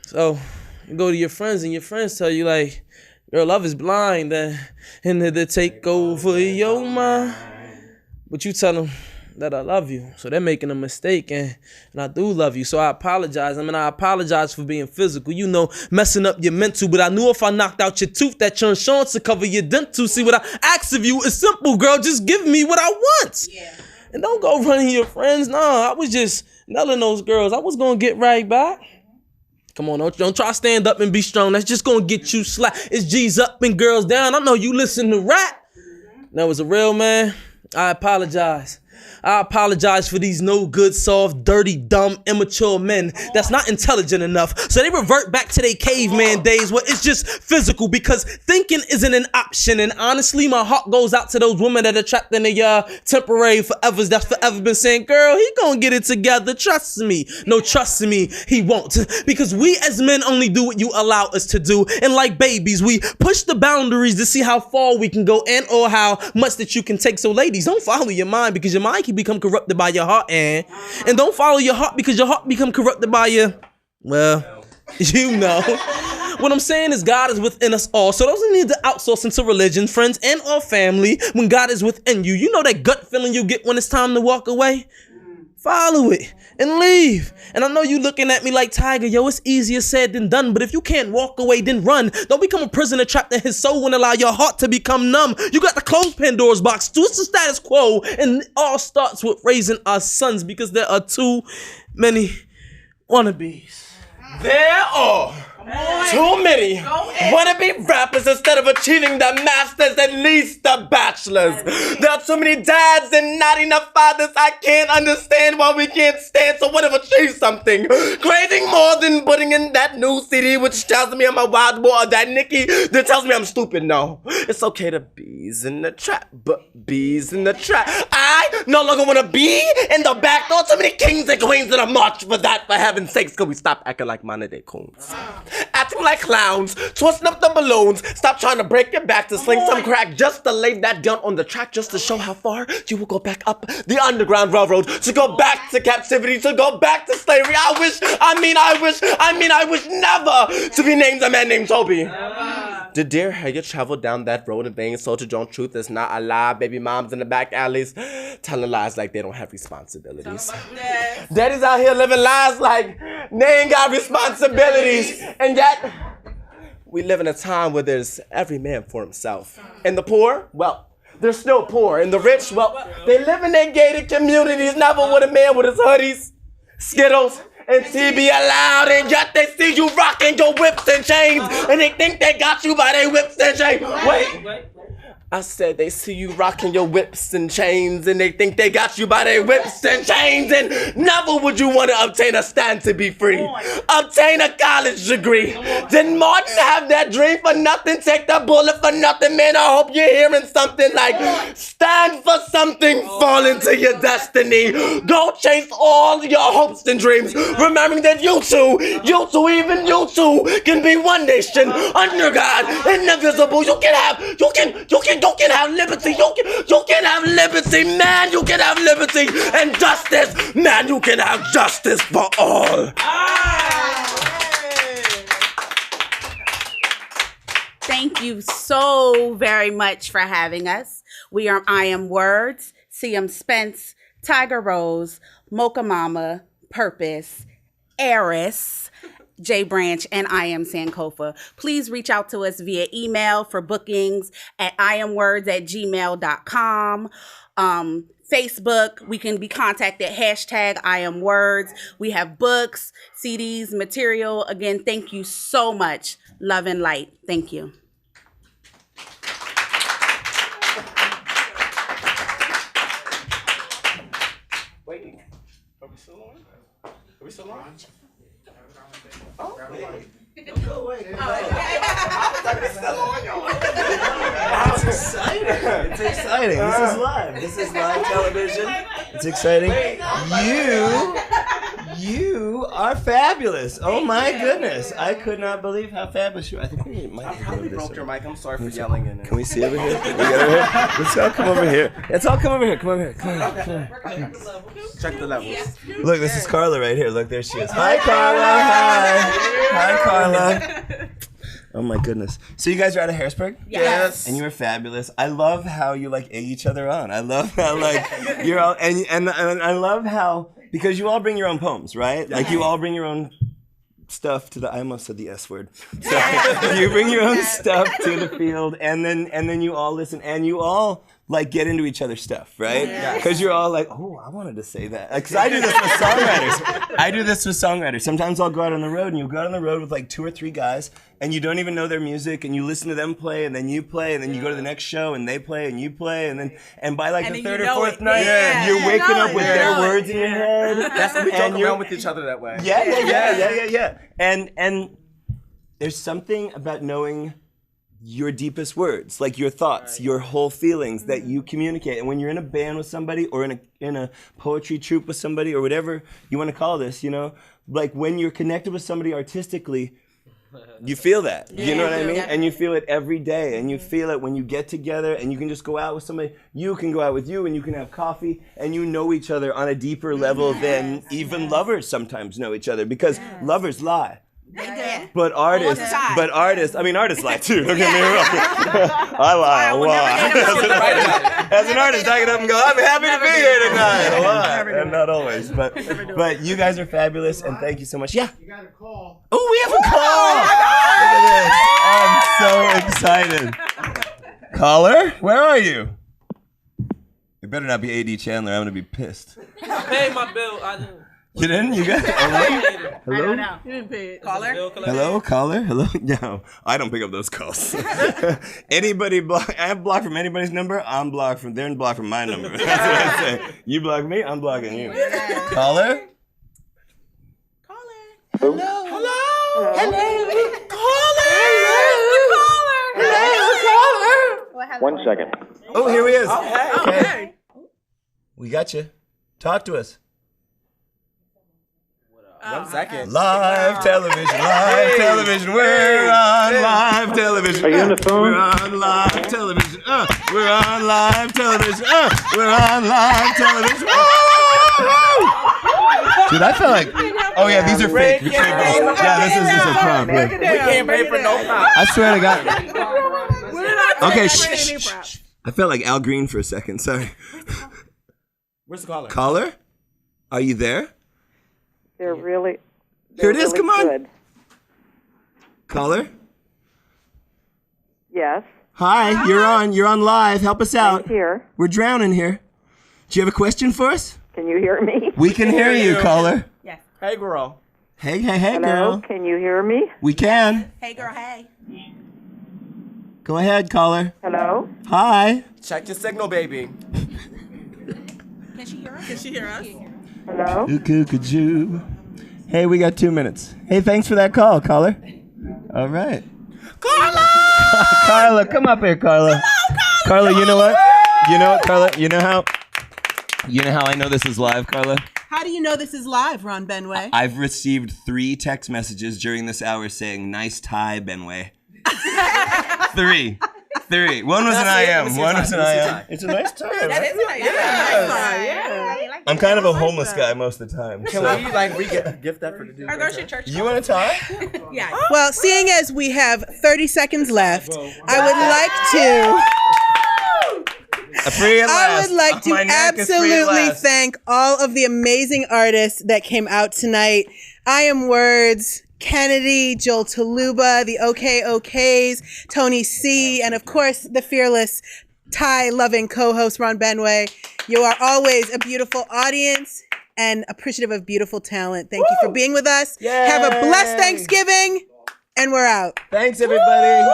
So you go to your friends and your friends tell you like, girl, love is blind and they take over your mind. But you tell them that I love you. So they're making a mistake, and I do love you. So I apologize. I apologize for being physical, you know, messing up your mental. But I knew if I knocked out your tooth, that your insurance to cover your dental. See, what I ask of you is simple, girl. Just give me what I want. Yeah. And don't go running your friends. I was just telling those girls I was going to get right back. Come on, don't try to stand up and be strong. That's just gonna get you slapped. It's G's up and girls down. I know you listen to rap. That was a real man. I apologize. I apologize for these no good, soft, dirty, dumb, immature men that's not intelligent enough. So they revert back to their caveman days where it's just physical because thinking isn't an option. And honestly, my heart goes out to those women that are trapped in the temporary forevers that's forever been saying, girl, he gonna get it together. Trust me. No, trust me, he won't. Because we as men only do what you allow us to do. And like babies, we push the boundaries to see how far we can go and or how much that you can take. So ladies, don't follow your mind because your mind can become corrupted by your heart. And don't follow your heart because your heart become corrupted by your, well, you know. What I'm saying is God is within us all. So those who need to outsource into religion, friends, and or family, when God is within you, you know that gut feeling you get when it's time to walk away? Follow it and leave. And I know you looking at me like, Tiger, yo, it's easier said than done. But if you can't walk away, then run. Don't become a prisoner trapped in his soul and allow your heart to become numb. You got to close Pandora's box. Twist the status quo. And it all starts with raising our sons because there are too many wannabes. There are too many wannabe rappers instead of achieving the masters, at least the bachelors. There are too many dads and not enough fathers. I can't understand why we can't stand. So what if I achieve something? Craving more than putting in that new CD, which tells me I'm a wild boy, or that Nicki that tells me I'm stupid. No, it's okay to bees in the trap, but bees in the trap. I no longer want to be in the back door. Too many kings and queens in a march for that. For heaven's sakes, could we stop acting like modern day coons? Acting like clowns, twisting up the balloons. Stop trying to break your back to sling some crack just to lay that down on the track, just to show how far you will go back up the Underground Railroad, to go back to captivity, to go back to slavery. I wish never to be named a man named Toby. Did dear Harriet travel down that road in vain? Soldier Joan, truth is not a lie. Baby moms in the back alleys telling lies like they don't have responsibilities. Daddies out here living lies like they ain't got responsibilities. And yet, we live in a time where there's every man for himself. And the poor, well, they're still poor. And the rich, well, they live in their gated communities. Never would a man with his hoodies, Skittles, and TV allowed, and yet they see you rocking your whips and chains, and they think they got you by their whips and chains. Wait. I said they see you rocking your whips and chains, and they think they got you by their whips and chains, and never would you want to obtain a stand to be free. Obtain a college degree. Didn't Martin have that dream for nothing? Take that bullet for nothing, man. I hope you're hearing something like, stand for something, fall into your destiny. Go chase all your hopes and dreams, remembering that you too, even you too, can be one nation under God, indivisible. You can have liberty. You can have liberty, man. You can have liberty and justice, man. You can have justice for all. Thank you so very much for having us. We are I Am Words, CM Spence, Tiger Rose, Mocha Mama, Purpose, Eris, J Branch, and I Am Sankofa. Please reach out to us via email for bookings at iamwords@gmail.com. Facebook, we can be contacted # I Am Words. We have books, CDs, material. Again, thank you so much. Love and light. Thank you. Wait, are we still on? Are we still on? Oh, wait. Don't go away. It's exciting. It's exciting. This is live. This is live television. It's exciting. You are fabulous. Oh my goodness. I could not believe how fabulous you are. I think we might have probably broke your mic. I'm sorry for yelling in it. Can we see over here? Let's all come over here. Let's all come over here. Come over here. Come on. Check the levels. Look, this is Carla right here. Look, there she is. Hi, Carla. Hi, Carla. Oh my goodness. So you guys are out of Harrisburg? Yes. And you were fabulous. I love how you like egg each other on. I love how like you're all and I love how, because you all bring your own poems, right? Like you all bring your own stuff to the, I almost said the S word. So you bring your own stuff to the field, and then you all listen, and you all like get into each other's stuff, right? Because you're all like, oh, I wanted to say that. Because I do this with songwriters. Sometimes I'll go out on the road, and you'll go out on the road with like 2 or 3 guys, and you don't even know their music, and you listen to them play, and then you play, and then you go to the next show, and they play, and you play, and by like the third or fourth night, you're waking up with their words in your head. That's when we joke around with each other that way. Yeah. And there's something about knowing your deepest words, like your thoughts, your whole feelings that you communicate. And when you're in a band with somebody or in a poetry troupe with somebody or whatever you want to call this, you know, like when you're connected with somebody artistically, you feel that. You know what I mean? And you feel it every day. And you feel it when you get together and you can just go out with somebody. You can go out with you and you can have coffee and you know each other on a deeper level than even lovers sometimes know each other, because lovers lie. But artists, I mean, artists lie too. Don't get me wrong. I lie a lot. As an artist, I get up and go, I'm happy to be here tonight. A lot, and not always. But you guys are fabulous, and thank you so much. Yeah. You got a call. Oh, we have a call. Look at this. I'm so excited. Caller, where are you? It better not be A.D. Chandler. I'm gonna be pissed. I paid my bill. I didn't. You didn't? You got it? Hello? I don't know. You didn't pay it. Caller? Hello, caller? Hello? No, I don't pick up those calls. Anybody block? I have blocked from anybody's number. I'm blocked from. They're blocked from my number. That's what I say. You block me, I'm blocking you. Caller? Hello? Hello? 1 second. Oh, here he is. Okay. We got you. Talk to us. 1 second. Live television, we're on live television. Are you on the phone? We're on live television. We're on live television. We're on live television. Dude, I felt like, oh yeah, these are fake. Yeah, this is just a prop. Yeah. We can't pay for no prop. I swear to God. Okay, shh. I felt like Al Green for a second. Sorry. Where's the caller? Caller? Are you there? They're really. Here it is. Really Come on. good. Caller? Yes. Hi, you're on. You're on live. Help us out. I'm here. We're drowning here. Do you have a question for us? Can you hear me? We can hear you, caller. Yes. Hey, girl. Hey, Hello? girl. Can you hear me? We can. Hey, girl, hey. Go ahead, caller. Hello? Hi. Check your signal, baby. Can she hear us? Can she hear us? Hello? Ooh-coo-coo-joo. Hey, we got 2 minutes. Hey, thanks for that call, caller. All right. Carla, come up here, Carla. Carla, you know what? You know what, Carla? You know how I know this is live, Carla? How do you know this is live, Ron Benway? I've received 3 text messages during this hour saying, nice tie, Benway. 3. One was an IM. One was an IM. It's a nice tie. That is a nice tie. Yeah. I'm kind of a homeless guy most of the time. Can we gift that for the dude? Or go to church. You want a tie? Yeah. Well, seeing as we have 30 seconds left, I would like to absolutely thank all of the amazing artists that came out tonight. I Am Words, Kennedy, Joel Toluba, the OKOKs, Tony C, and of course the fearless Thai-loving co-host Ron Benway. You are always a beautiful audience and appreciative of beautiful talent. Thank you for being with us. Yay. Have a blessed Thanksgiving, and we're out. Thanks, everybody.